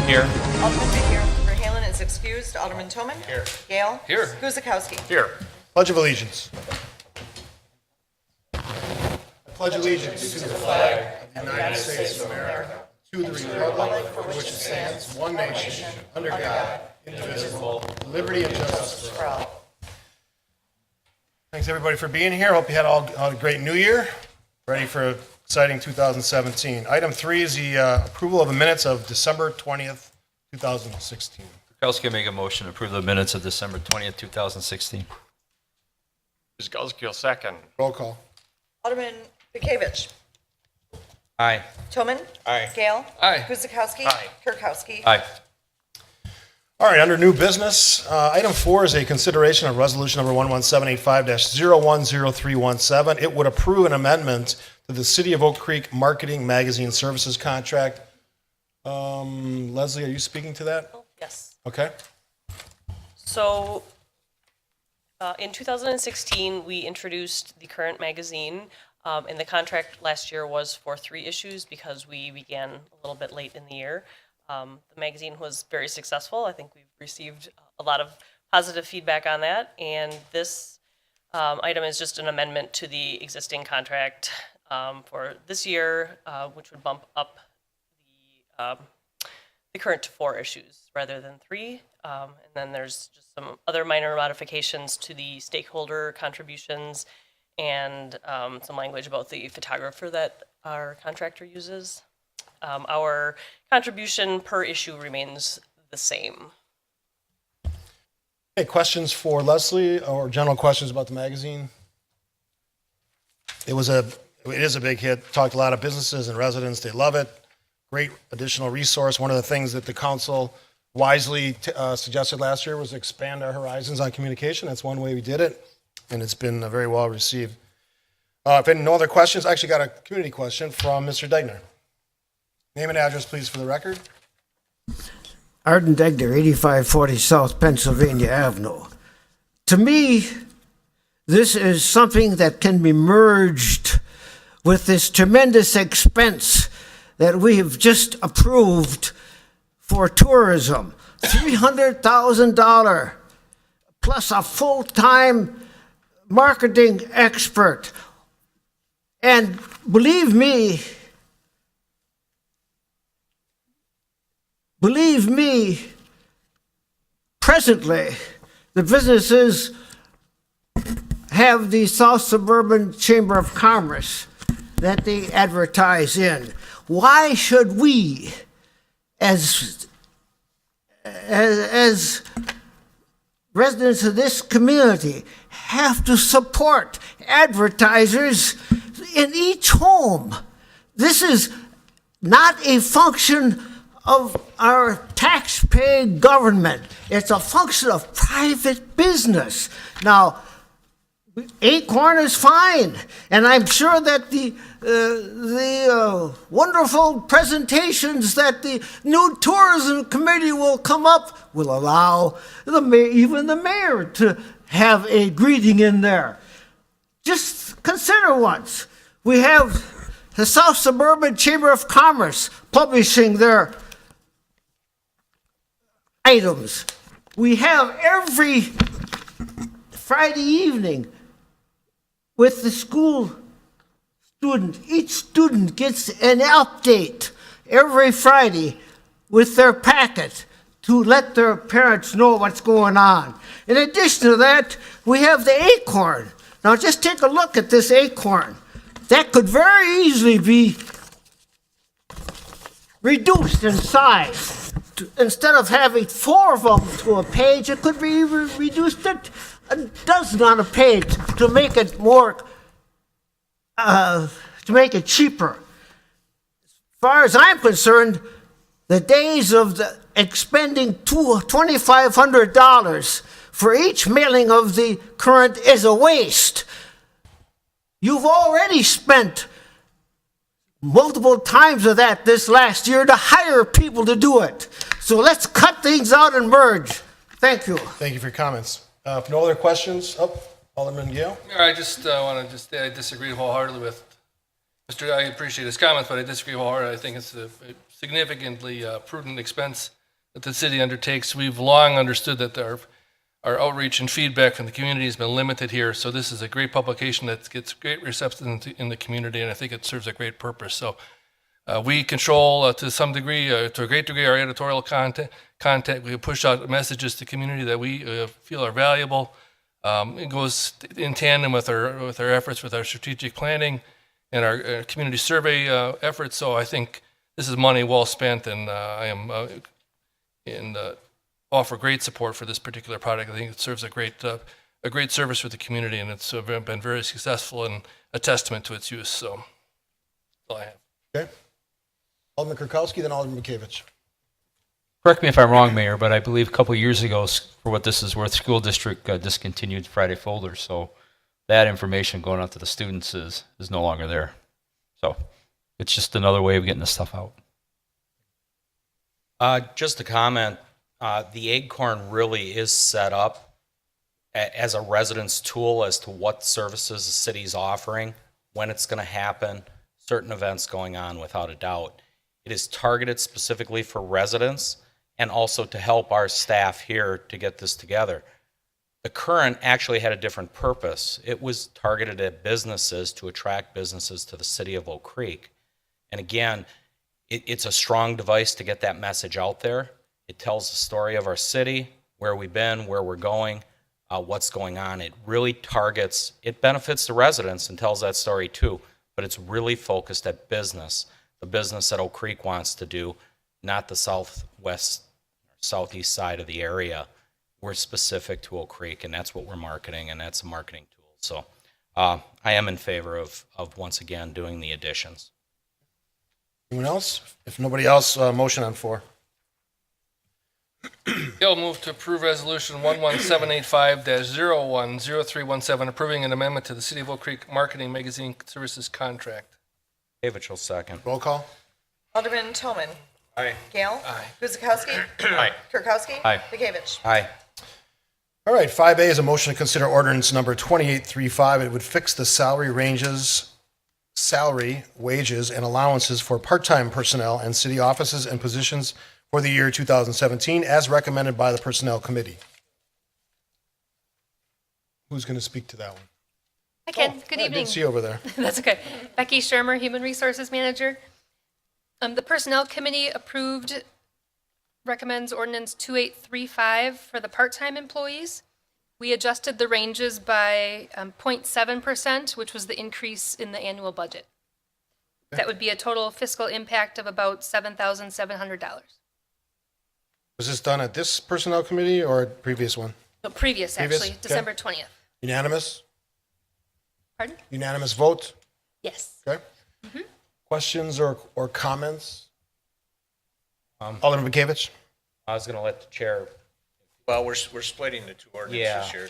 Here. Alderman Verhaelen is excused. Alderman Toman. Here. Gale. Here. Guzekowski. Here. Pledge of Allegiance. I pledge allegiance to the flag of the United States of America, to the republic for which it stands, one nation, under God, indivisible, with liberty and justice for all. Thanks everybody for being here. Hope you had all a great New Year. Ready for exciting 2017. Item 3 is the approval of the minutes of December 20th, 2016. Kirkowski make a motion to approve the minutes of December 20th, 2016. Guzekowski will second. Roll call. Alderman Bekavich. Aye. Toman. Aye. Gale. Aye. Guzekowski. Aye. Kirkowski. Aye. All right, under new business, item 4 is a consideration of resolution number 11785-010317. It would approve an amendment to the City of Oak Creek Marketing Magazine Services contract. Leslie, are you speaking to that? Yes. Okay. So in 2016, we introduced the current magazine, and the contract last year was for 3 issues because we began a little bit late in the year. The magazine was very successful. I think we've received a lot of positive feedback on that, and this item is just an amendment to the existing contract for this year, which would bump up the current to 4 issues rather than 3. And then there's just some other minor modifications to the stakeholder contributions and some language about the photographer that our contractor uses. Our contribution per issue remains the same. Any questions for Leslie or general questions about the magazine? It is a big hit. Talked to a lot of businesses and residents. They love it. Great additional resource. One of the things that the council wisely suggested last year was expand our horizons on communication. That's one way we did it, and it's been very well received. If any no other questions, I actually got a community question from Mr. Degner. Name and address, please, for the record. Arden Degner, 8540 South Pennsylvania Avenue. To me, this is something that can be merged with this tremendous expense that we have just approved for tourism. $300,000 plus a full-time marketing expert. And believe me, presently, the businesses have the South Suburban Chamber of Commerce that they advertise in. Why should we, as residents of this community, have to support advertisers in each home? This is not a function of our tax-paying government. It's a function of private business. Now, Acorn is fine, and I'm sure that the wonderful presentations that the new tourism committee will come up will allow even the mayor to have a greeting in there. Just consider once. We have the South Suburban Chamber of Commerce publishing their items. We have every Friday evening with the school student. Each student gets an update every Friday with their packet to let their parents know what's going on. In addition to that, we have the Acorn. Now just take a look at this Acorn. That could very easily be reduced in size. Instead of having 4 of them to a page, it could be reduced to a dozen on a page to make it more, to make it cheaper. As far as I'm concerned, the days of expending $2,500 for each mailing of the current is a waste. You've already spent multiple times of that this last year to hire people to do it. So let's cut things out and merge. Thank you. Thank you for your comments. If no other questions, Alderman Gale. I just want to just say I disagree wholeheartedly with Mr. I appreciate his comments, but I disagree wholeheartedly. I think it's a significantly prudent expense that the city undertakes. We've long understood that our outreach and feedback from the community has been limited here. So this is a great publication that gets great reception in the community, and I think it serves a great purpose. So we control, to some degree, to a great degree, our editorial content. We push out messages to community that we feel are valuable. It goes in tandem with our efforts with our strategic planning and our community survey efforts. So I think this is money well spent, and I am offer great support for this particular product. I think it serves a great service for the community, and it's been very successful and a testament to its use. So that's all I have. Okay. Alderman Kirkowski, then Alderman Bekavich. Correct me if I'm wrong, Mayor, but I believe a couple of years ago, for what this is worth, school district discontinued Friday folders, so that information going out to the students is no longer there. So it's just another way of getting this stuff out. Just a comment, the Acorn really is set up as a residence tool as to what services the city's offering, when it's going to happen, certain events going on, without a doubt. It is targeted specifically for residents and also to help our staff here to get this together. The current actually had a different purpose. It was targeted at businesses to attract businesses to the city of Oak Creek. And again, it's a strong device to get that message out there. It tells the story of our city, where we've been, where we're going, what's going on. It really targets, it benefits the residents and tells that story too, but it's really focused at business, the business that Oak Creek wants to do, not the southwest, southeast side of the area. We're specific to Oak Creek, and that's what we're marketing, and that's a marketing tool. So I am in favor of once again doing the additions. Anyone else? If nobody else, motion on 4. Gail move to approve resolution 11785-010317, approving an amendment to the City of Oak Creek Marketing Magazine Services contract. David will second. Roll call. Alderman Toman. Aye. Gale. Aye. Guzekowski. Aye. Kirkowski. Aye. Bekavich. Aye. All right, 5A is a motion to consider ordinance number 2835. It would fix the salary ranges, salary, wages, and allowances for part-time personnel and city offices and positions for the year 2017, as recommended by the Personnel Committee. Who's going to speak to that one? I can. Oh, Good I evening. did see you over there. That's okay. Becky Shermer, Human Resources Manager. The Personnel Committee recommends ordinance 2835 for the part-time employees. We adjusted the ranges by 0.7%, which was the increase in the annual budget. That would be a total fiscal impact of about $7,700. Was this done at this Personnel Committee or a previous one? No, previous, Previous? actually, Okay. December 20th. Unanimous? Pardon? Unanimous vote? Yes. Okay. Questions or comments? Alderman Bekavich? I was going to let the chair. Well, we're splitting the two ordinances Yeah. here,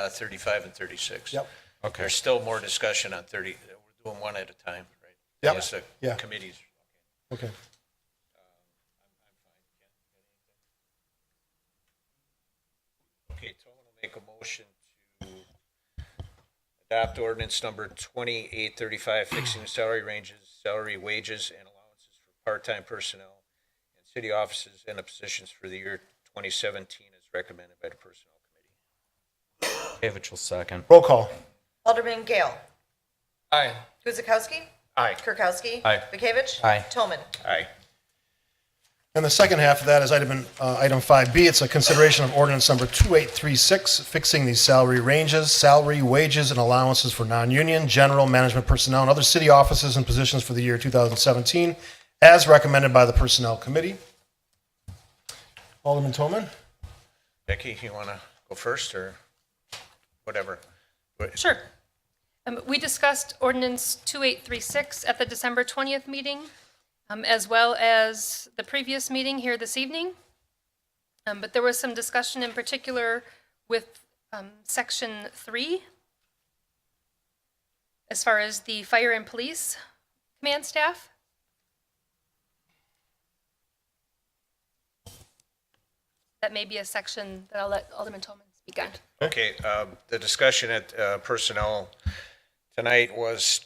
35 and 36. Yep. Okay. There's still more discussion on 30, we're doing one at a time, right? Yep. Yes, the Yeah. committees. Okay. Okay, Tony will make a motion to adopt ordinance number 2835, fixing salary ranges, salary, wages, and allowances for part-time personnel and city offices and the positions for the year 2017 as recommended by the Personnel Committee. David will second. Roll call. Alderman Gale. Aye. Guzekowski. Aye. Kirkowski. Aye. Bekavich. Aye. Toman. Aye. And the second half of that is item 5B. It's a consideration of ordinance number 2836, fixing the salary ranges, salary, wages, and allowances for non-union, general, management personnel, and other city offices and positions for the year 2017, as recommended by the Personnel Committee. Alderman Toman? Becky, you want to go first or whatever? Sure. We discussed ordinance 2836 at the December 20th meeting, as well as the previous meeting here this evening. But there was some discussion in particular with section 3, as far as the fire and police command staff. That may be a section that I'll let Alderman Tolman speak on. Okay, the discussion at Personnel tonight was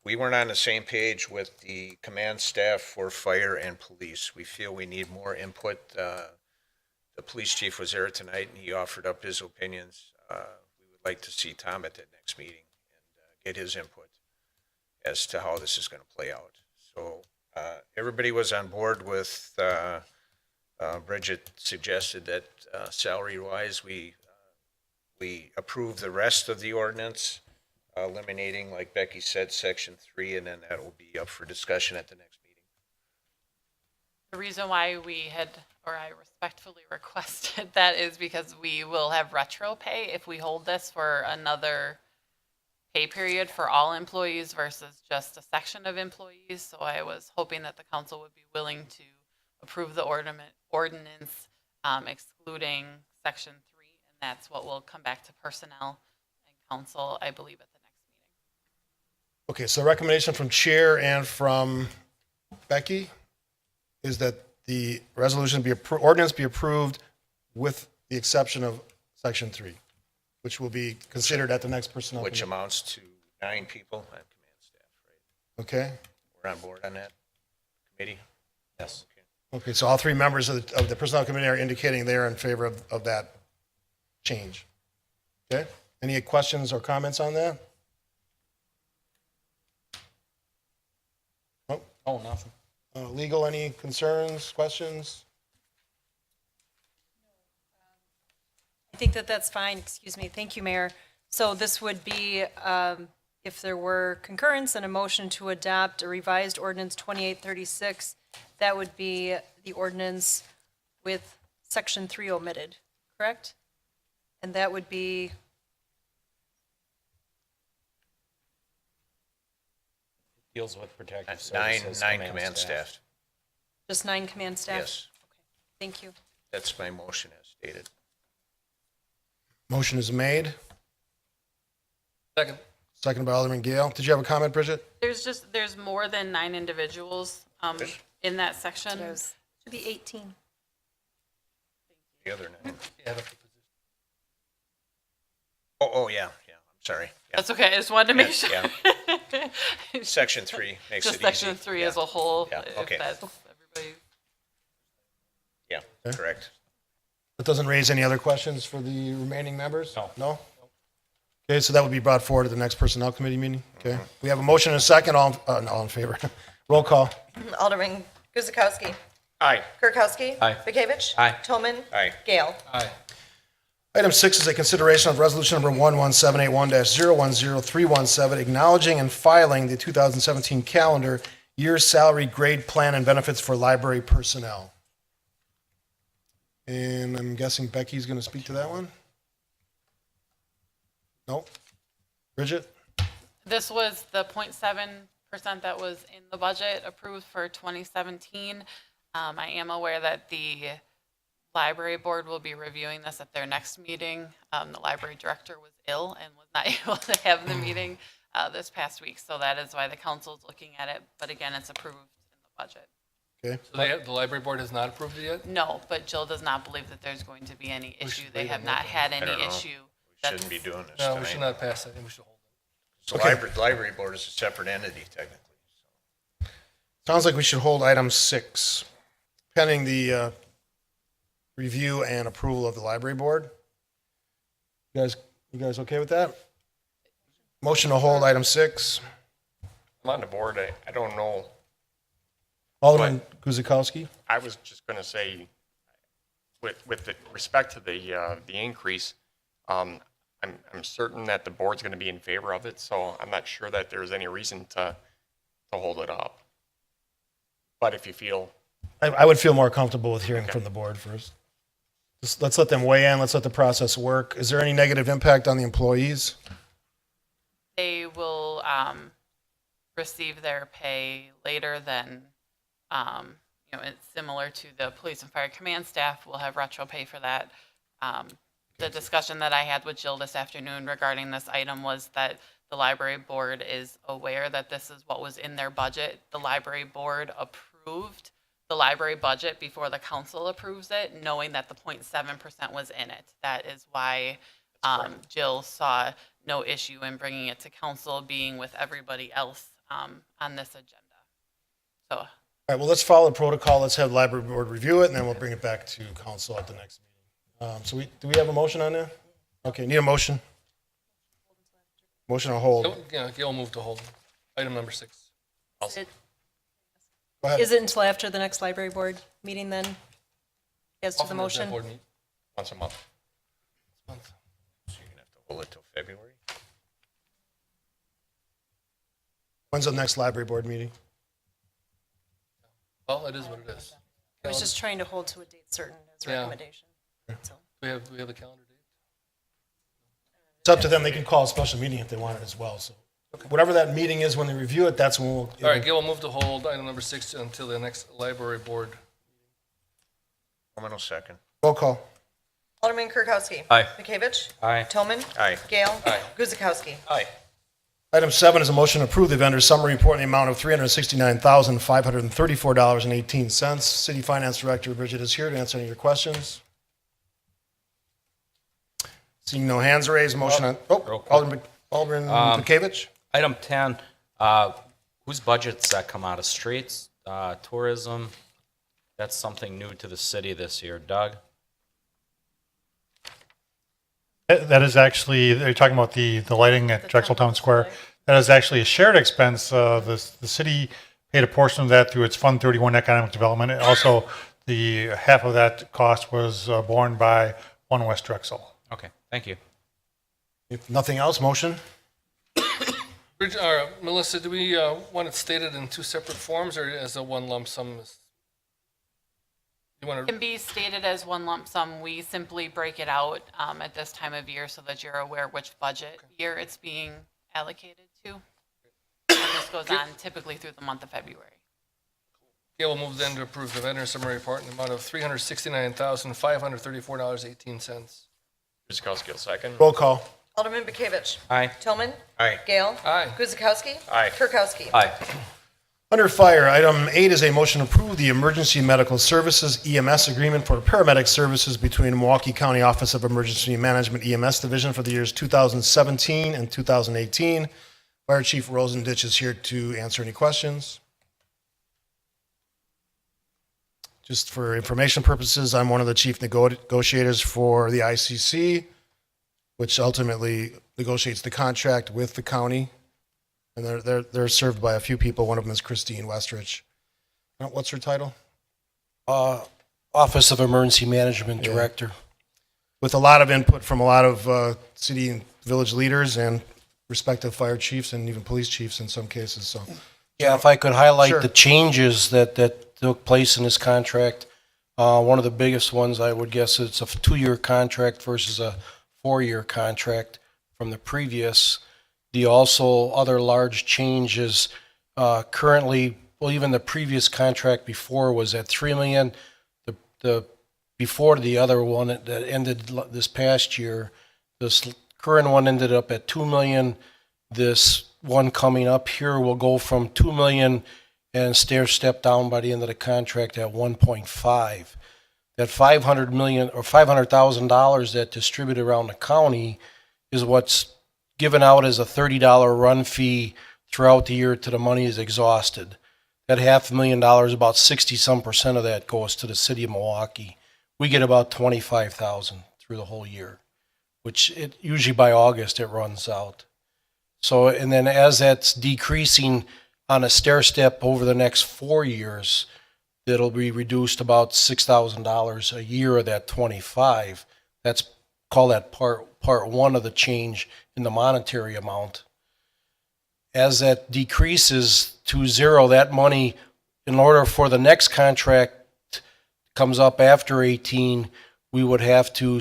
we weren't on the same page with the command staff for fire and police. We feel we need more input. The police chief was there tonight and he offered up his opinions. We would like to see Tom at that next meeting and get his input as to how this is going to play out. So everybody was on board with, Bridget suggested that salary-wise, we approve the rest of the ordinance, eliminating, like Becky said, section 3, and then that will be up for discussion at the next meeting. The reason why we had, or I respectfully requested that is because we will have retro pay if we hold this for another pay period for all employees versus just a section of employees. So I was hoping that the council would be willing to approve the ordinance excluding section 3, and that's what will come back to personnel and council, I believe, at the next meeting. Okay, so recommendation from chair and from Becky is that the resolution ordinance be approved with the exception of section 3, which will be considered at the next personnel Which committee. amounts to 9 people on command staff, right? Okay, We're on board on that committee? Yes. okay, so all 3 members of the personnel committee are indicating they're in favor of that change. Okay, any questions or comments on that? Oh, nothing. Legal, any concerns, questions? I think that that's fine, excuse me, thank you, Mayor. So this would be, if there were concurrence and a motion to adopt a revised ordinance 2836, that would be the ordinance with section 3 omitted, correct? And that would be, Deals with protective Nine services. command staff. just 9 command staff? Yes, Thank you. that's my motion as stated. Motion is made, Second. seconded by Alderman Gale. Did you have a comment, Bridget? There's more than 9 individuals in that section. Should be 18. The other 9. Yeah, that's the position. Oh, yeah, I'm sorry. Yeah. That's okay, I just wanted to make sure. Yeah. Section 3 makes it Just easy. section 3 as a whole, Yeah, if okay. that's everybody. Yeah, correct. That doesn't raise any other questions for the remaining members? No. No? Okay, so that would be brought forward at the next personnel committee meeting? Okay. We have a motion and a second, all in favor. Roll call. Alderman Guzekowski. Aye. Kirkowski. Aye. Bekavich. Aye. Toman. Aye. Gale. Aye. Item 6 is a consideration of resolution number 11781-010317, acknowledging and filing the 2017 calendar year salary grade plan and benefits for library personnel. And I'm guessing Becky's going to speak to that one? Nope. Bridget? This was the 0.7% that was in the budget approved for 2017. I am aware that the library board will be reviewing this at their next meeting. The library director was ill and was not able to have the meeting this past week, so that is why the council is looking at it. But again, it's approved in the budget. Okay. So the library board has not approved it yet? No, but Jill does not believe that there's going to be any issue. should They wait have on not that. had I don't any know. issue. We shouldn't be doing this No, tonight. we should not pass that. I think we should hold it. So Okay. library board is a separate entity technically. Sounds like we should hold item 6, pending the review and approval of the library board. You guys okay with that? Motion to hold item 6. I'm on the board. I don't know. Alderman Guzekowski? I was just going to say, with the respect to the increase, I'm certain that the board's going to be in favor of it, so I'm not sure that there's any reason to hold it up. But if you feel, I would feel more comfortable with hearing from the board first. Just let's let them weigh in, let's let the process work. Is there any negative impact on the employees? They will receive their pay later than, it's similar to the police and fire command staff. We'll have retro pay for that. The discussion that I had with Jill this afternoon regarding this item was that the library board is aware that this is what was in their budget. The library board approved the library budget before the council approves it, knowing that the 0.7% was in it. That is why Jill saw no issue in bringing it to council, being with everybody else on this agenda. So All right, well, let's follow the protocol. Let's have the library board review it, and then we'll bring it back to council at the next meeting. So do we have a motion on that? Okay, need a motion? Motion on hold. Yeah, Gail moved to hold. Item number 6. Go ahead. Is it until after the next library board meeting then? As to the motion? Board meeting Once a month. this month. So you're gonna have to hold it till February? When's the next library board meeting? Well, it is what it is. I was just trying to hold to a date certain as a Yeah. recommendation. So, We have the calendar date. It's up to them. They can call a special meeting if they want it as well, so. Whatever that meeting is when they review it, that's when we'll. All right, Gail will move to hold item number 6 until the next library board. Holman will second. Roll call. Alderman Kirkowski. Aye. Bekavich. Aye. Tillman. Aye. Gale. Guzekowski. Aye. Item 7 is a motion to approve the vendor summary report in the amount of $369,534.18. City Finance Director Bridget is here to answer any of your questions. Seeing no hands raised, motion on, Real quick. Alderman Bekavich? Item 10, whose budget's that come out of? Streets, tourism? That's something new to the city this year. Doug? That is actually, they're talking about the lighting at Drexel Town Square. That is actually a shared expense. The city paid a portion of that through its Fund 31 Economic Development. And also, the half of that cost was borne by One West Drexel. Okay, thank you. If nothing else, motion? Melissa, do we want it stated in 2 separate forms or as a one lump sum? You want to? can be stated as one lump sum. We simply break it out at this time of year so that you're aware which budget year it's being allocated to. And this goes on typically through the month of February. Gail will move then to approve the vendor summary report in the amount of $369,534.18. Guzekowski will second. Roll call. Alderman Bekavich. Aye. Tillman. Aye. Gale. Aye. Guzekowski. Aye. Kirkowski. Aye. Under fire, item 8 is a motion to approve the Emergency Medical Services EMS agreement for paramedic services between Milwaukee County Office of Emergency Management EMS Division for the years 2017 and 2018. Fire Chief Rosendich is here to answer any questions. Just for information purposes, I'm one of the chief negotiators for the ICC, which ultimately negotiates the contract with the county. And they're served by a few people. One of them is Christine Westrich. What's her title? Office of Emergency Management Director. With a lot of input from a lot of city and village leaders and respective fire chiefs and even police chiefs in some cases. So, Yeah, if I could highlight Sure. the changes that took place in this contract. One of the biggest ones, I would guess, it's a 2-year contract versus a 4-year contract from the previous. The also other large changes currently, well, even the previous contract before was at $3 million. The before the other one that ended this past year, this current one ended up at $2 million. This one coming up here will go from $2 million and step down by the end of the contract at 1.5. That $500 million or $500,000 that distributed around the county is what's given out as a $30 run fee throughout the year till the money is exhausted. That $500,000, about 60% of that goes to the city of Milwaukee. We get about $25,000 through the whole year, which usually by August it runs out. So, and then as that's decreasing on a stair step over the next 4 years, it'll be reduced about $6,000 a year of that 25. That's call that part one of the change in the monetary amount. As that decreases to zero, that money, in order for the next contract comes up after 18, we would have to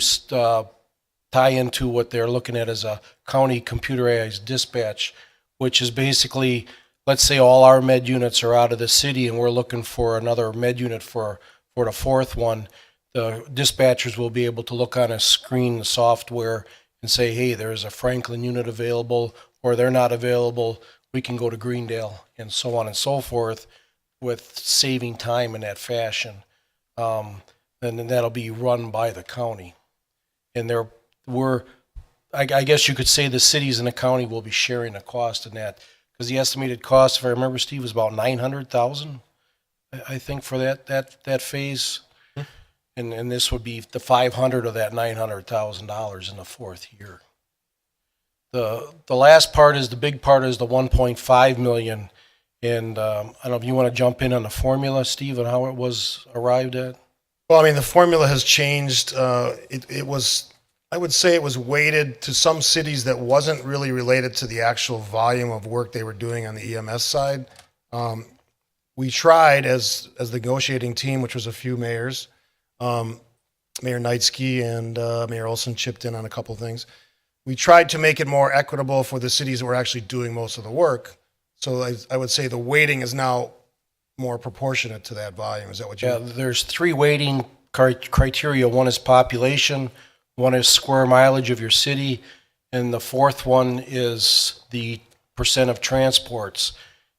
tie into what they're looking at as a county computerized dispatch, which is basically, let's say all our med units are out of the city and we're looking for another med unit for the fourth one. The dispatchers will be able to look on a screen, the software, and say, hey, there's a Franklin unit available, or they're not available. We can go to Greendale, and so on and so forth, with saving time in that fashion. And then that'll be run by the county. And I guess you could say the cities and the county will be sharing the cost in that, because the estimated cost, if I remember, Steve, was about 900,000, I think, for that phase. And this would be the 500 of that $900,000 in the fourth year. The last part is, the big part is the 1.5 million. And I don't know if you want to jump in on the formula, Steve, and how it was arrived at? Well, I mean, the formula has changed. It was, I would say it was weighted to some cities that wasn't really related to the actual volume of work they were doing on the EMS side. We tried as the negotiating team, which was a few mayors, Mayor Knightsky and Mayor Olson chipped in on a couple of things. We tried to make it more equitable for the cities that were actually doing most of the work. So I would say the weighting is now more proportionate to that volume. Is that what you? Yeah, there's three weighting criteria. One is population, one is square mileage of your city, and the fourth one is the percent of transports.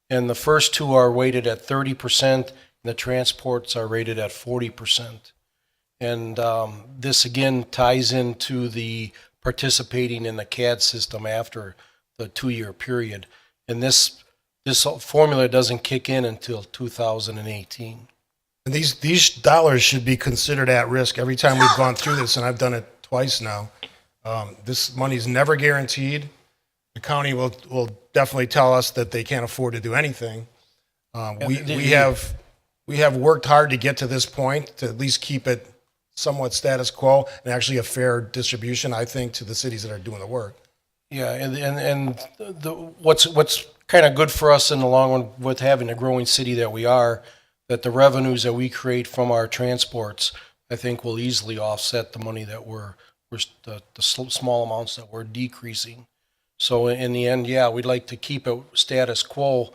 And the first two are weighted at 30%, and the transports are rated at 40%. And this again ties into the participating in the CAD system after the 2-year period. And this formula doesn't kick in until 2018. And these dollars should be considered at risk every time we've gone through this, and I've done it twice now. This money is never guaranteed. The county will definitely tell us that they can't afford to do anything. We have worked hard to get to this point, to at least keep it somewhat status quo and actually a fair distribution, I think, to the cities that are doing the work. Yeah, and what's kind of good for us in the long run with having a growing city that we are, that the revenues that we create from our transports, I think, will easily offset the money that the small amounts that we're decreasing. So in the end, yeah, we'd like to keep it status quo.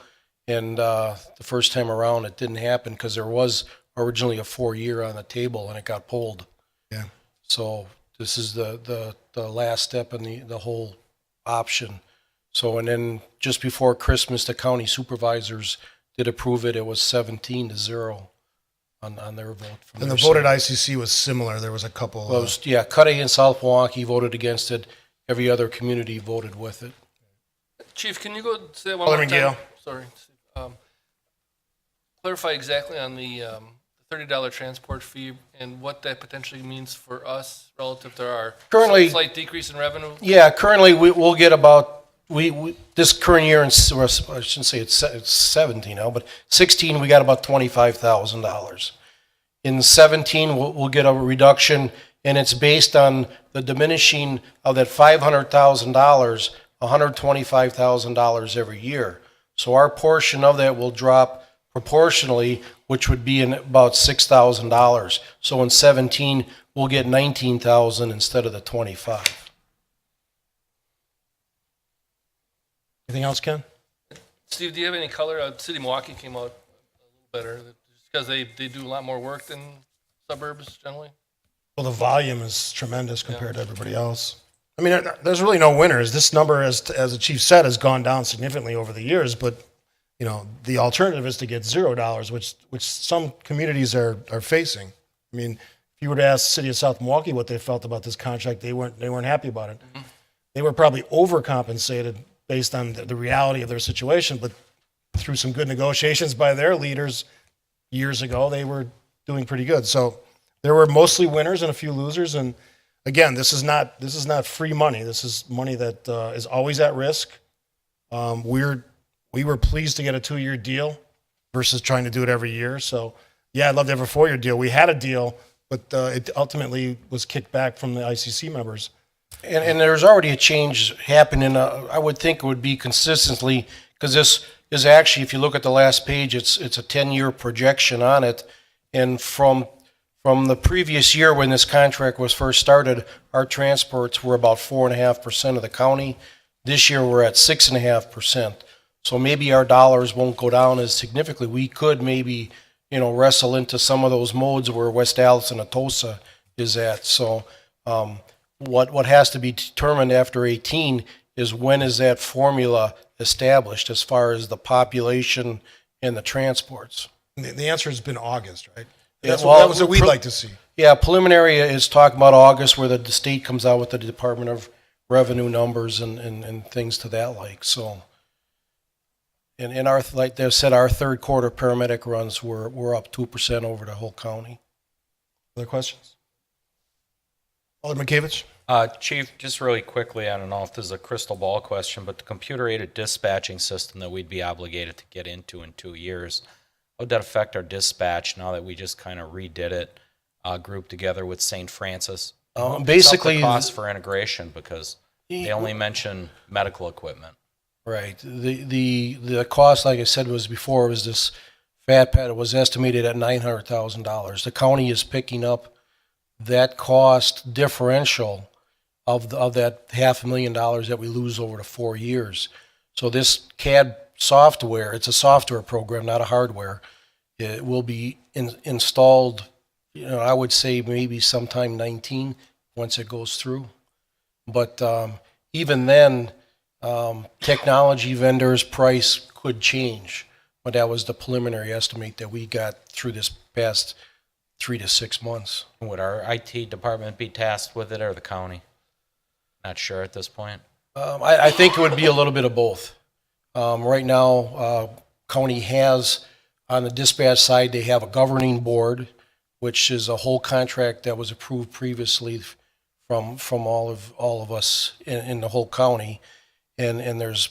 And the first time around, it didn't happen because there was originally a 4-year on the table and it got pulled. Yeah. So this is the last step in the whole option. So, and then just before Christmas, the county supervisors did approve it. It was 17-0 on their vote. And the vote at ICC was similar. There was a couple. Well, yeah, Cudahy and South Milwaukee voted against it. Every other community voted with it. Chief, can you go say that one more time? Gale. Sorry. Clarify exactly on the $30 transport fee and what that potentially means for us relative to our Currently, slight decrease in revenue? Yeah, currently we'll get about, this current year, I shouldn't say it's 17 now, but 16, we got about $25,000. In 17, we'll get a reduction, and it's based on the diminishing of that $500,000, $125,000 every year. So our portion of that will drop proportionally, which would be in about $6,000. So in 17, we'll get $19,000 instead of the $25,000. Anything else, Ken? Steve, do you have any color? City of Milwaukee came out a little better because they do a lot more work than suburbs generally. Well, the volume is tremendous compared to everybody else. I mean, there's really no winners. This number, as the chief said, has gone down significantly over the years, but you know, the alternative is to get $0, which some communities are facing. I mean, if you were to ask the city of South Milwaukee what they felt about this contract, they weren't happy about it. Mm-hmm. They were probably overcompensated based on the reality of their situation, but through some good negotiations by their leaders years ago, they were doing pretty good. So there were mostly winners and a few losers. And again, this is not free money. This is money that is always at risk. We were pleased to get a 2-year deal versus trying to do it every year. So yeah, I'd love to have a 4-year deal. We had a deal, but it ultimately was kicked back from the ICC members. And there's already a change happening. I would think it would be consistently, because this is actually, if you look at the last page, it's a 10-year projection on it. And from the previous year when this contract was first started, our transports were about 4.5% of the county. This year we're at 6.5%. So maybe our dollars won't go down as significantly. We could maybe, wrestle into some of those modes where West Allis and Atosa is at. So what has to be determined after 18 is when is that formula established as far as the population and the transports. The answer has been August, right? Yeah, that was what we'd like to see. Yeah, preliminary is talking about August, where the state comes out with the Department of Revenue numbers and things to that like. So And our, like they said, our third quarter paramedic runs were up 2% over the whole county. Other questions? Alderman Bekavich? Chief, just really quickly, I don't know if this is a crystal ball question, but the computer-aided dispatching system that we'd be obligated to get into in 2 years, how would that affect our dispatch now that we just kind of redid it, grouped together with St. Francis? Basically, What's the cost for integration, because they only mention medical equipment. right. The cost, like I said, was before, was this fat pad. It was estimated at $900,000. The county is picking up that cost differential of that $500,000 that we lose over the 4 years. So this CAD software, it's a software program, not a hardware. It will be installed, I would say maybe sometime 19 once it goes through. But even then, technology vendors' price could change. But that was the preliminary estimate that we got through this past 3 to 6 months. Would our IT department be tasked with it or the county? Not sure at this point. I think it would be a little bit of both. Right now, county has, on the dispatch side, they have a governing board, which is a whole contract that was approved previously from all of us in the whole county. And there's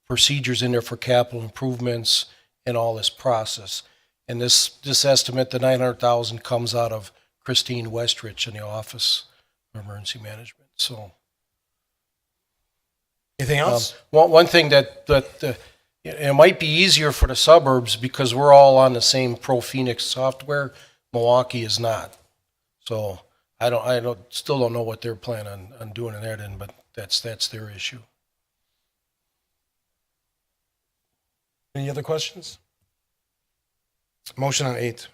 procedures in there for capital improvements and all this process. And this estimate, the 900,000, comes out of Christine Westrich in the Office of Emergency Management. So. Anything else? One thing that it might be easier for the suburbs because we're all on the same Pro Phoenix software. Milwaukee is not. So I still don't know what they're planning on doing in that end, but that's their issue. Any other questions? Motion on 8.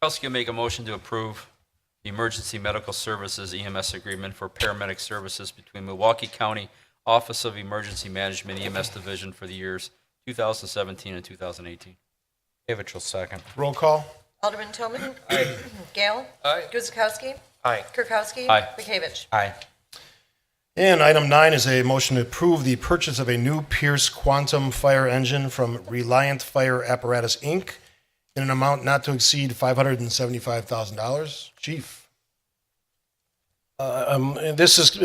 Kirkowski will make a motion to approve the Emergency Medical Services EMS agreement for paramedic services between Milwaukee County Office of Emergency Management EMS Division for the years 2017 and 2018. David will second. Roll call. Alderman Toman. Gale. Aye. Guzekowski. Aye. Kirkowski. Aye. Bekavich. Aye. And item 9 is a motion to approve the purchase of a new Pierce Quantum fire engine from Reliant Fire Apparatus, Inc. in an amount not to exceed $575,000. Chief. And this is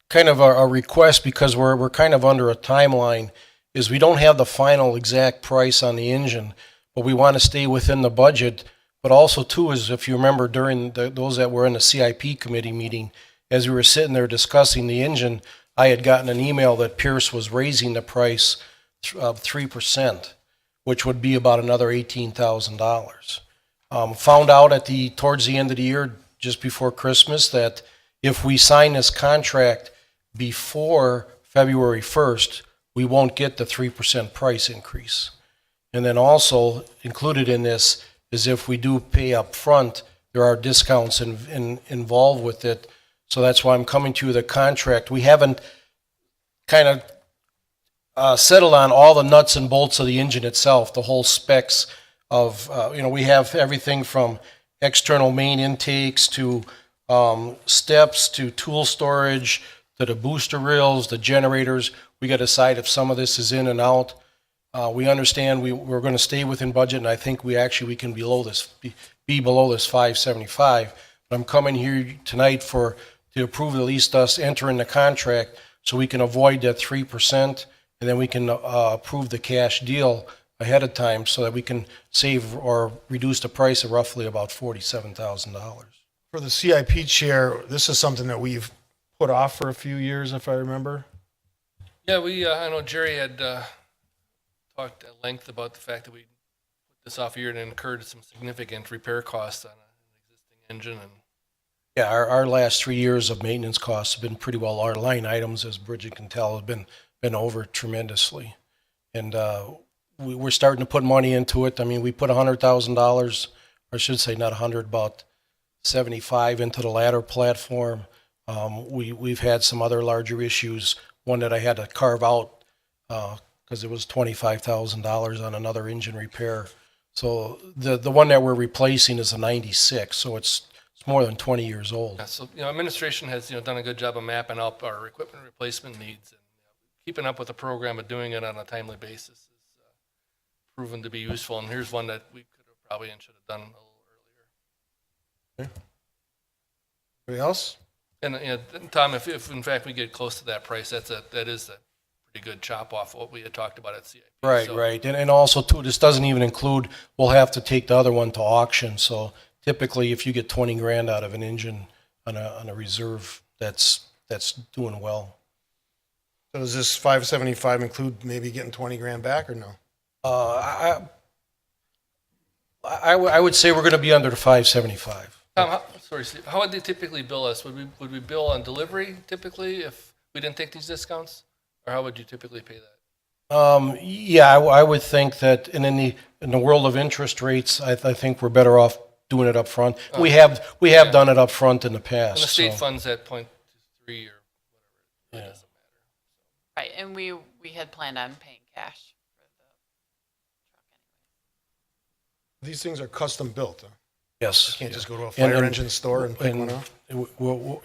kind of a request because we're kind of under a timeline, is we don't have the final exact price on the engine, but we want to stay within the budget. But also, too, is if you remember during those that were in the CIP committee meeting, as we were sitting there discussing the engine, I had gotten an email that Pierce was raising the price of 3%, which would be about another $18,000. Found out towards the end of the year, just before Christmas, that if we sign this contract before February 1st, we won't get the 3% price increase. And then also included in this is if we do pay up front, there are discounts involved with it. So that's why I'm coming to the contract. We haven't kind of settled on all the nuts and bolts of the engine itself, the whole specs of, we have everything from external main intakes to steps to tool storage to the booster reels, the generators. We got to decide if some of this is in and out. We understand we're going to stay within budget, and I think we can be below this 575. But I'm coming here tonight to approve at least us entering the contract so we can avoid that 3%, and then we can approve the cash deal ahead of time so that we can save or reduce the price of roughly about $47,000. For the CIP chair, this is something that we've put off for a few years, if I remember. Yeah, I know Jerry had talked at length about the fact that we put this off a year and incurred some significant repair costs on an existing engine. And Yeah, our last 3 years of maintenance costs have been pretty well. Our line items, as Bridget can tell, have been over tremendously. And we're starting to put money into it. I mean, we put $100,000, or I should say not 100, about 75 into the ladder platform. We've had some other larger issues. One that I had to carve out because it was $25,000 on another engine repair. So the one that we're replacing is a 96, so it's more than 20 years old. yeah, so, administration has, done a good job of mapping up our equipment replacement needs and keeping up with the program and doing it on a timely basis is proven to be useful. And here's one that we could have probably and should have done a little earlier. Anybody else? And, Tom, if in fact we get close to that price, that is a pretty good chop off what we had talked about at CIP. Right, So- right. And also too, this doesn't even include, we'll have to take the other one to auction. So typically, if you get 20 grand out of an engine on a reserve, that's doing well. So does this 575 include maybe getting 20 grand back or no? I would say we're going to be under the 575. Tom, sorry, Steve, how would they typically bill us? Would we bill on delivery typically if we didn't take these discounts? Or how would you typically pay that? Yeah, I would think that, and in the world of interest rates, I think we're better off doing it up front. We have done it up front in the past. And the state so- funds at 0.3 or whatever, it Yeah. doesn't matter. Right, and we had planned on paying cash for the truck anyway. These things are custom built. Huh? Yes. You can't just go to a And- fire and- engine store and pick one up.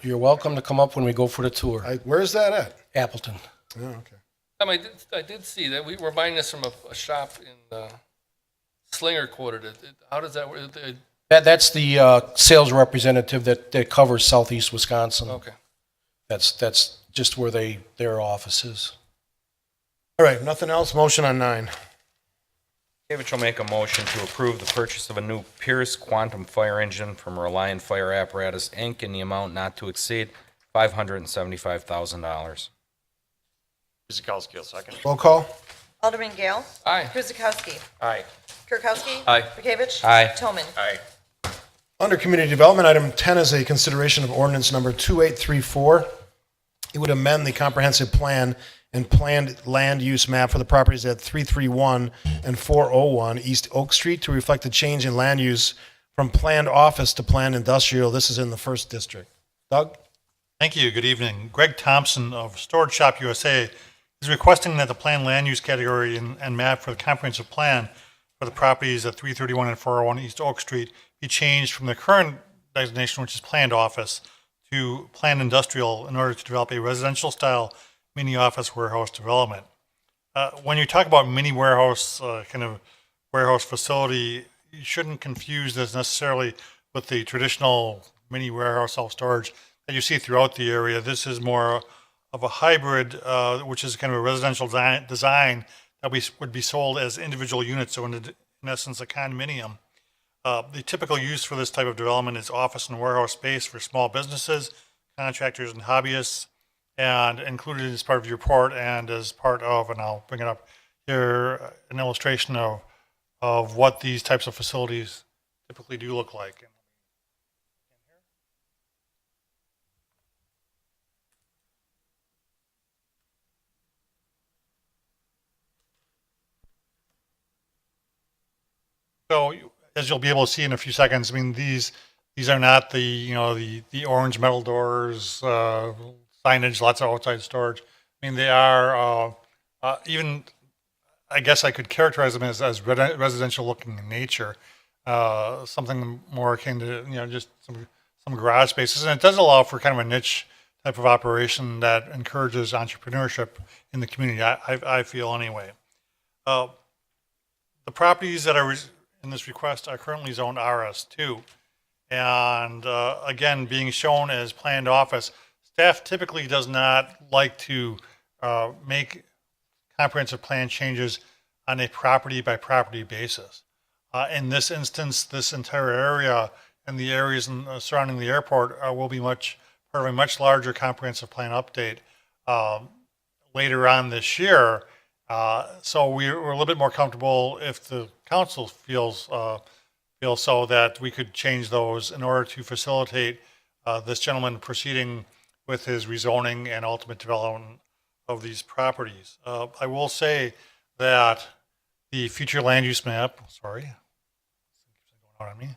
You're welcome to come up when we go for the tour. Where's that at? Appleton. Oh, okay. Tom, I did see that we were buying this from a shop in Slinger quoted it. How does that work? That's the sales representative that covers southeast Wisconsin. Okay. That's just where their office is. All right, nothing else? Motion on 9. David shall make a motion to approve the purchase of a new Pierce Quantum fire engine from Reliant Fire Apparatus, Inc. in the amount not to exceed $575,000. Kuzikowski will second. Roll call. Alderman Gale. Aye. Guzekowski. Aye. Kirkowski. Aye. Bekavich. Aye. Toman. Aye. Under Community Development, item 10 is a consideration of ordinance number 2834. It would amend the comprehensive plan and planned land use map for the properties at 331 and 401 East Oak Street to reflect the change in land use from planned office to planned industrial. This is in the 1st District. Doug? Thank you. Good evening. Greg Thompson of Storage Shop USA is requesting that the planned land use category and map for the comprehensive plan for the properties at 331 and 401 East Oak Street be changed from the current designation, which is planned office, to planned industrial in order to develop a residential style mini office warehouse development. When you talk about mini warehouse, kind of warehouse facility, you shouldn't confuse this necessarily with the traditional mini warehouse self-storage that you see throughout the area. This is more of a hybrid, which is kind of a residential design that would be sold as individual units, so in essence, a condominium. The typical use for this type of development is office and warehouse space for small businesses, contractors, and hobbyists, and included as part of your report and as part of, and I'll bring it up here, an illustration of what these types of facilities typically do look like. So as you'll be able to see in a few seconds, I mean, these are not the orange metal doors, signage, lots of outside storage. I mean, they are even, I guess I could characterize them as residential looking in nature, something more akin to, just some garage spaces. And it does allow for kind of a niche type of operation that encourages entrepreneurship in the community, I feel anyway. The properties that are in this request are currently zoned RS2. And again, being shown as planned office, staff typically does not like to make comprehensive plan changes on a property by property basis. In this instance, this entire area and the areas surrounding the airport will be part of a much larger comprehensive plan update later on this year. So we're a little bit more comfortable if the council feels so that we could change those in order to facilitate this gentleman proceeding with his rezoning and ultimate development of these properties. I will say that the future land use map, sorry, going on me,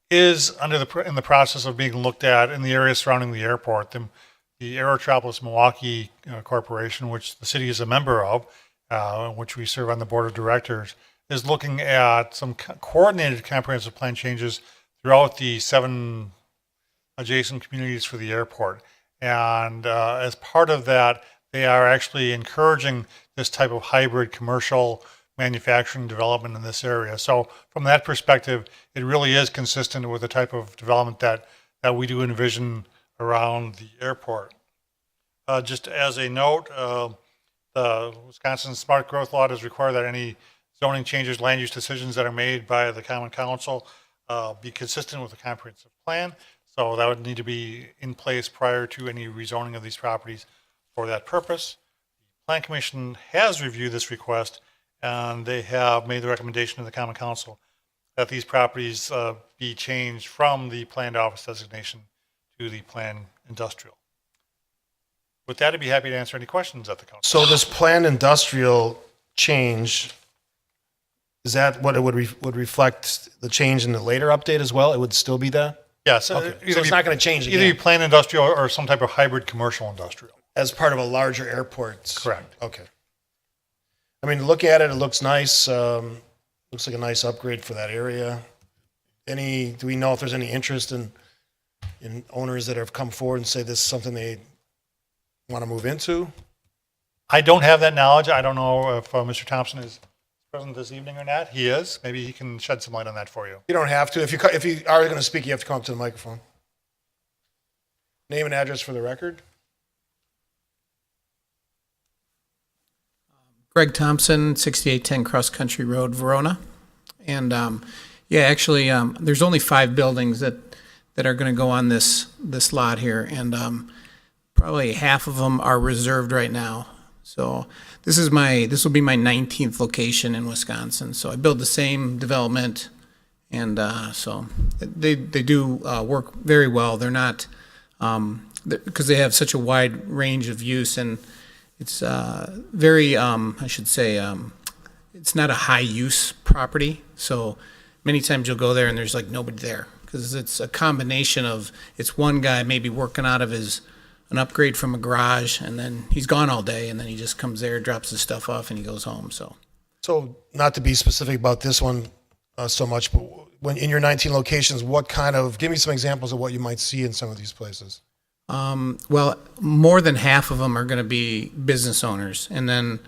is in the process of being looked at in the area surrounding the airport. The Aerotropolis Milwaukee Corporation, which the city is a member of, which we serve on the board of directors, is looking at some coordinated comprehensive plan changes throughout the 7 adjacent communities for the airport. And as part of that, they are actually encouraging this type of hybrid commercial manufacturing development in this area. So from that perspective, it really is consistent with the type of development that we do envision around the airport. Just as a note, the Wisconsin Smart Growth Law does require that any zoning changes, land use decisions that are made by the Common Council be consistent with the comprehensive plan. So that would need to be in place prior to any rezoning of these properties for that purpose. The Plan Commission has reviewed this request, and they have made the recommendation to the Common Council that these properties be changed from the planned office designation to the planned industrial. With that, I'd be happy to answer any questions at the council. So this planned industrial change, is that what it would reflect the change in the later update as well? It would still be that? Yes. Okay. So it's not going to change Either again be planned industrial or some type of hybrid commercial industrial. as part of a larger airport? Correct. Okay. I mean, look at it, it looks nice. Looks like a nice upgrade for that area. Do we know if there's any interest in owners that have come forward and say this is something they want to move into? I don't have that knowledge. I don't know if Mr. Thompson is present this evening or not. He is. Maybe he can shed some light on that for you. You don't have to. If you are going to speak, you have to come up to the microphone. Name and address for the record. Greg Thompson, 6810 Cross Country Road, Verona. And yeah, actually, there's only 5 buildings that are going to go on this lot here, and probably half of them are reserved right now. So this will be my 19th location in Wisconsin. So I build the same development, and so they do work very well. They're not because they have such a wide range of use, and it's very I should say it's not a high use property. So many times you'll go there and there's like nobody there because it's a combination of it's one guy maybe working out of an upgrade from a garage, and then he's gone all day, and then he just comes there, drops his stuff off, and he goes home. So not to be specific about this one so much, but when in your 19 locations, give me some examples of what you might see in some of these places. well, more than half of them are going to be business owners, and then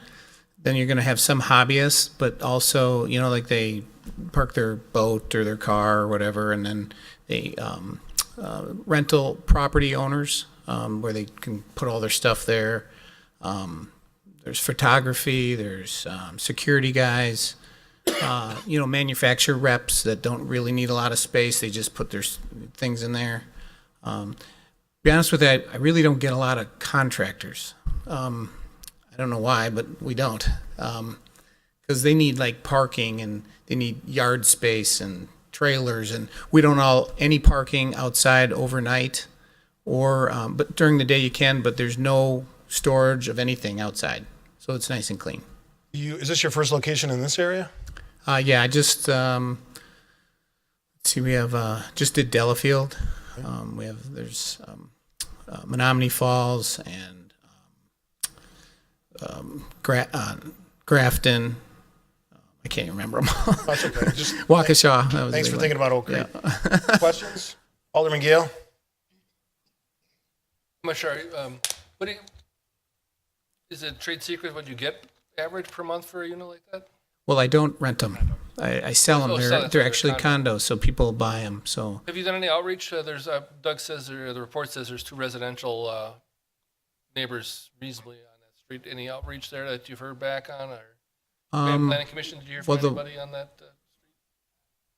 you're going to have some hobbyists, but also, like they park their boat or their car or whatever, and then they rental property owners where they can put all their stuff there. There's photography, there's security guys, manufacturer reps that don't really need a lot of space. They just put their things in there. To be honest with you, I really don't get a lot of contractors. I don't know why, but we don't. Because they need like parking, and they need yard space and trailers, and we don't any parking outside overnight, or but during the day you can, but there's no storage of anything outside, so it's nice and clean. Is this your first location in this area? Yeah, I just let's see, we have just did Delafield. There's Menominee Falls and Grafton. I can't remember them all. That's okay. Just Waukesha. That was thanks a for big thinking about Oak Creek. Yeah. Questions? Alderman Gale? I'm not sure. Is it trade secret what you get average per month for a unit like that? Well, I don't rent them. I sell them. Oh, sell They're it. They're actually condos, so people buy them. So Have you done any outreach? There's Doug says the report says there's 2 residential neighbors reasonably on that street. Any outreach there that you've heard back on, or planning commission? Did you hear from anybody on that street?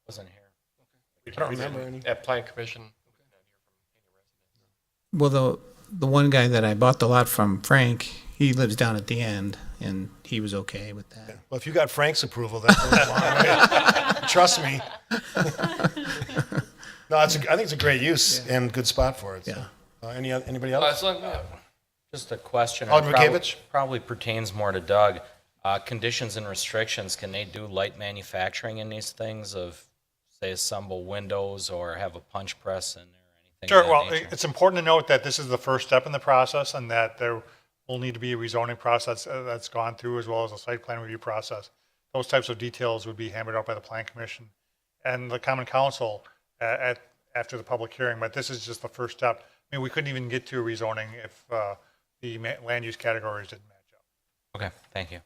Wasn't here. I don't remember any. At Plan Commission. well, the one guy that I bought the lot from, Frank, he lives down at the end, and he was okay with that. Well, if you got Frank's approval, that goes a long way. Trust me. No, I think it's a great use and good spot for it. So. Anybody else? Just a question. Alderman Rakevich? Probably pertains more to Doug. Conditions and restrictions, can they do light manufacturing in these things of, say, assemble windows or have a punch press in there or anything? Sure. of that Well, nature? it's important to note that this is the first step in the process, and that there will need to be a rezoning process that's gone through, as well as a site plan review process. Those types of details would be hammered out by the Plan Commission and the Common Council after the public hearing. But this is just the first step. I mean, we couldn't even get to a rezoning if the land use categories didn't match up. Okay, thank you.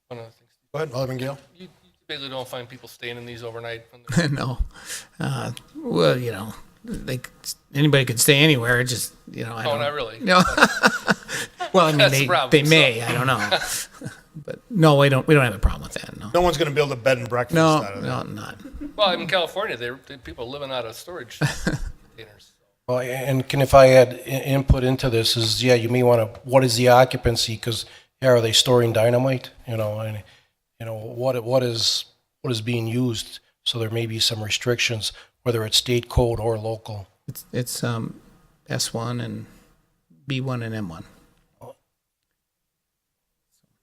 One of the things, Go ahead, Alderman Gale. you typically don't find people staying in these overnight. When they're- No. Well, anybody could stay anywhere. Just, I Oh, don't. not really. No. Well, I mean, That's the they problem, may. I don't know. But no, we don't have a problem with that. No. No one's going to build a bed and breakfast No, out of no, that. not. Well, in California, they people living out of storage containers. Well, and if I add input into this is, yeah, you may want to, what is the occupancy? Because, yeah, are they storing dynamite? And, what is being used? So there may be some restrictions, whether it's state code or local. It's S1 and B1 and M1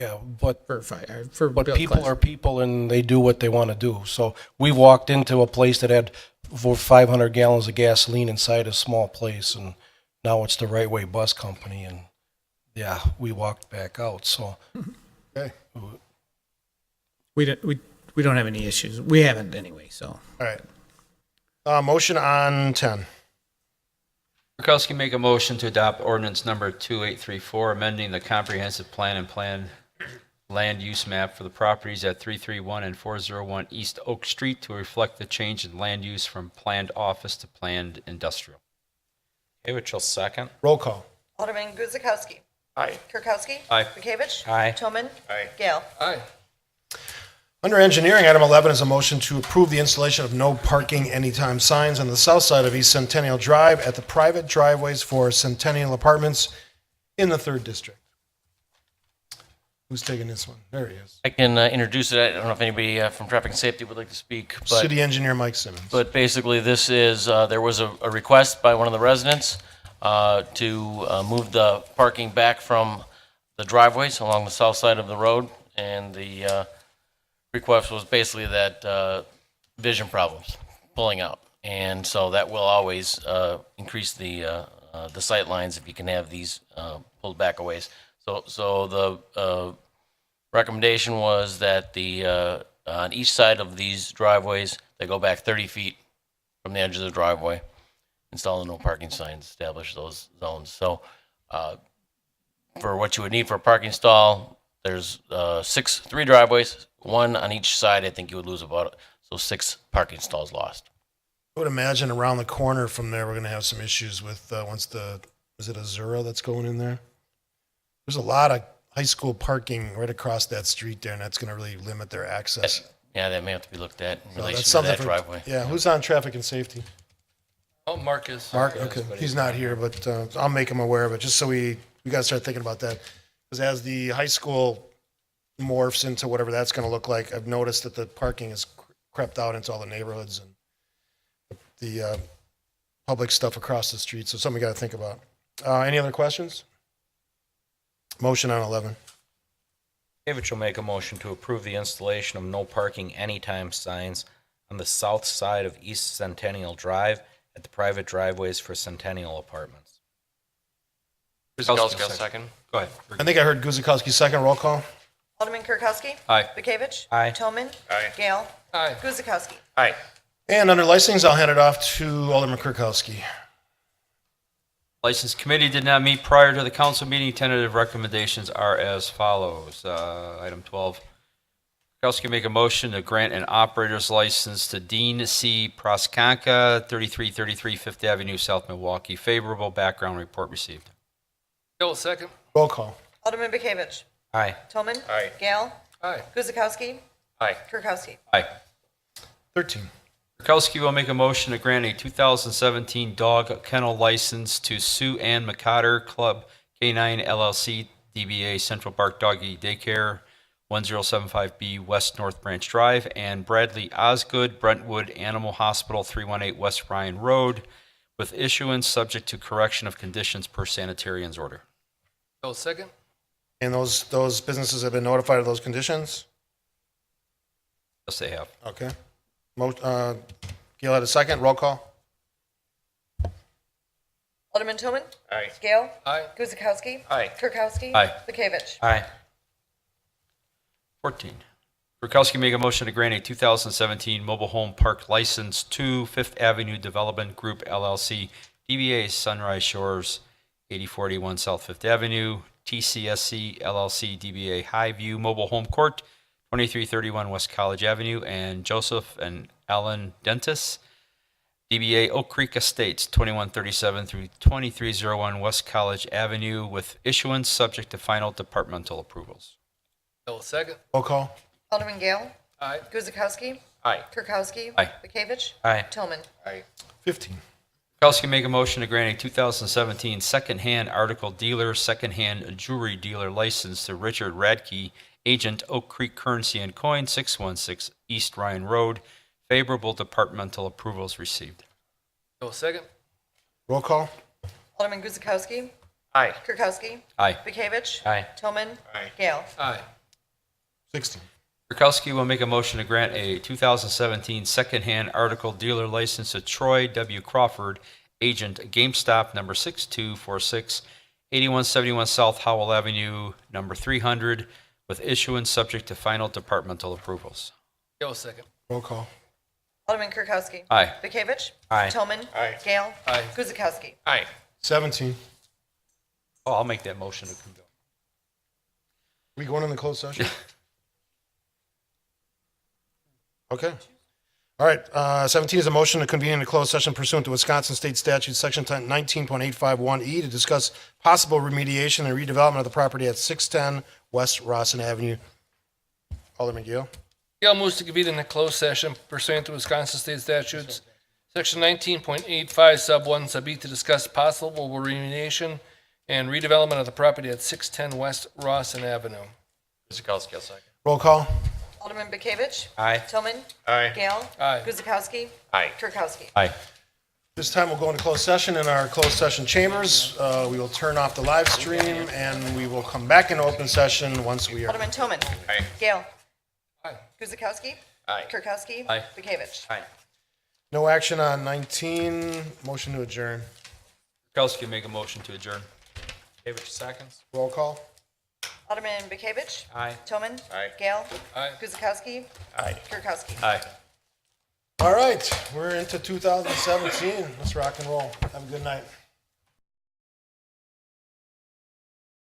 Yeah, but for fire for But build people class. are people and they do what they want to do. So we walked into a place that had over 500 gallons of gasoline inside a small place, and now it's the Right Way Bus Company, and yeah, we walked back out. So Okay. We don't have any issues. We haven't anyway. So All right. Motion on 10. Kirkowski make a motion to adopt ordinance number 2834, amending the comprehensive plan and plan land use map for the properties at 331 and 401 East Oak Street to reflect the change in land use from planned office to planned industrial. Havichel, second. Roll call. Alderman Guzekowski. Aye. Kirkowski. Aye. Bekavich. Aye. Tillman. Aye. Gale. Aye. Under engineering, item 11 is a motion to approve the installation of no parking anytime signs on the south side of East Centennial Drive at the private driveways for Centennial Apartments in the 3rd District. Who's taking this one? There he is. I can introduce it. I don't know if anybody from Traffic and Safety would like to speak, but City Engineer Mike Simmons. basically this is, there was a request by one of the residents to move the parking back from the driveways along the south side of the road, and the request was basically that vision problems, pulling out. And so that will always increase the sight lines if you can have these pulled back a ways. So the recommendation was that on each side of these driveways, they go back 30 feet from the edge of the driveway, install the no parking signs, establish those zones. So for what you would need for a parking stall, there's 3 driveways, 1 on each side. I think you would lose about 6 parking stalls lost. I would imagine around the corner from there, we're going to have some issues with is it Azura that's going in there? There's a lot of high school parking right across that street there, and that's going to really limit their access. Yeah, that may have to be looked at in So relation that's to something that for- driveway. Yeah, who's on traffic and safety? Oh, Mark is. Mark, okay, he's not here, but I'll make him aware of it, just so we got to start thinking about that. Because as the high school morphs into whatever that's going to look like, I've noticed that the parking has crept out into all the neighborhoods and the public stuff across the street, so something we got to think about. Any other questions? Motion on 11. Havichel make a motion to approve the installation of no parking anytime signs on the south side of East Centennial Drive at the private driveways for Centennial Apartments. Guzekowski, second. Go ahead. I think I heard Guzekowski second, roll call. Alderman Kirkowski. Aye. Bekavich. Aye. Tillman. Aye. Gale. Aye. Guzekowski. Aye. And under licensing, I'll hand it off to Alderman Kirkowski. License Committee did not meet prior to the council meeting. Tentative recommendations are as follows. Item 12, Kirkowski make a motion to grant an operator's license to Dean C. Proskanka, 3333 Fifth Avenue, South Milwaukee. Favorable background report received. Gale, second. Roll call. Alderman Bekavich. Aye. Tillman. Aye. Gale. Aye. Guzekowski. Aye. Kirkowski. Aye. 13. Kirkowski will make a motion to grant a 2017 dog kennel license to Sue Ann McCotter, Club K9 LLC, DBA Central Park Doggy Daycare, 1075B West North Branch Drive, and Bradley Osgood, Brentwood Animal Hospital, 318 West Ryan Road, with issuance subject to correction of conditions per sanitarian's order. Gale, second. And those businesses have been notified of those conditions? Yes, they have. Okay. Gail had a second, roll call. Alderman Tillman. Aye. Gale. Aye. Guzekowski. Aye. Kirkowski. Aye. Bekavich. Aye. 14, Kirkowski make a motion to grant a 2017 mobile home park license to Fifth Avenue Development Group LLC, DBA Sunrise Shores, 8041 South Fifth Avenue, TCSC LLC DBA Highview Mobile Home Court, 2331 West College Avenue, and Joseph and Alan Dentis, DBA Oak Creek Estates, 2137 through 2301 West College Avenue, with issuance subject to final departmental approvals. Bill, second. Roll call. Alderman Gale. Aye. Guzekowski. Aye. Kirkowski. Aye. Bekavich. Aye. Tillman. 15. Kirkowski make a motion to grant a 2017 secondhand article dealer, secondhand jewelry dealer license to Richard Radke, agent Oak Creek Currency and Coin, 616 East Ryan Road. Favorable departmental approvals received. Bill, second. Roll call. Alderman Guzekowski. Aye. Kirkowski. Aye. Bekavich. Aye. Tillman. Aye. Gale. Aye. 16. Kirkowski will make a motion to grant a 2017 secondhand article dealer license to Troy W. Crawford, agent GameStop, number 6246, 8171 South Howell Avenue, number 300, with issuance subject to final departmental approvals. Bill, second. Roll call. Alderman Kirkowski. Aye. Bekavich. Aye. Tillman. Aye. Gale. Aye. Guzekowski. Aye. 17. Oh, I'll make that motion to convene. We going in the closed session? Okay. All right, 17 is a motion to convene in a closed session pursuant to Wisconsin State Statute, Section 19.851E, to discuss possible remediation and redevelopment of the property at 610 West Rawson Avenue. Alderman Gale. Gail moves to convene in a closed session pursuant to Wisconsin State Statutes, Section 19.85, Sub 1, Sub E, to discuss possible remediation and redevelopment of the property at 610 West Rawson Avenue. Guzekowski, second. Roll call. Alderman Bekavich. Aye. Tillman. Aye. Gale. Aye. Guzekowski. Aye. Kirkowski. Aye. This time we'll go into closed session in our closed session chambers. We will turn off the live stream and we will come back in open session once we are. Alderman Tillman. Aye. Gale. Aye. Guzekowski. Aye. Kirkowski. Aye. Bekavich. Aye. No action on 19. Motion to adjourn. Kirkowski make a motion to adjourn. David, seconds. Roll call. Alderman Bekavich. Aye. Tillman. Aye. Gale. Aye. Guzekowski. Aye. Kirkowski. Aye. All right, we're into 2017. Let's rock and roll. Have a good night.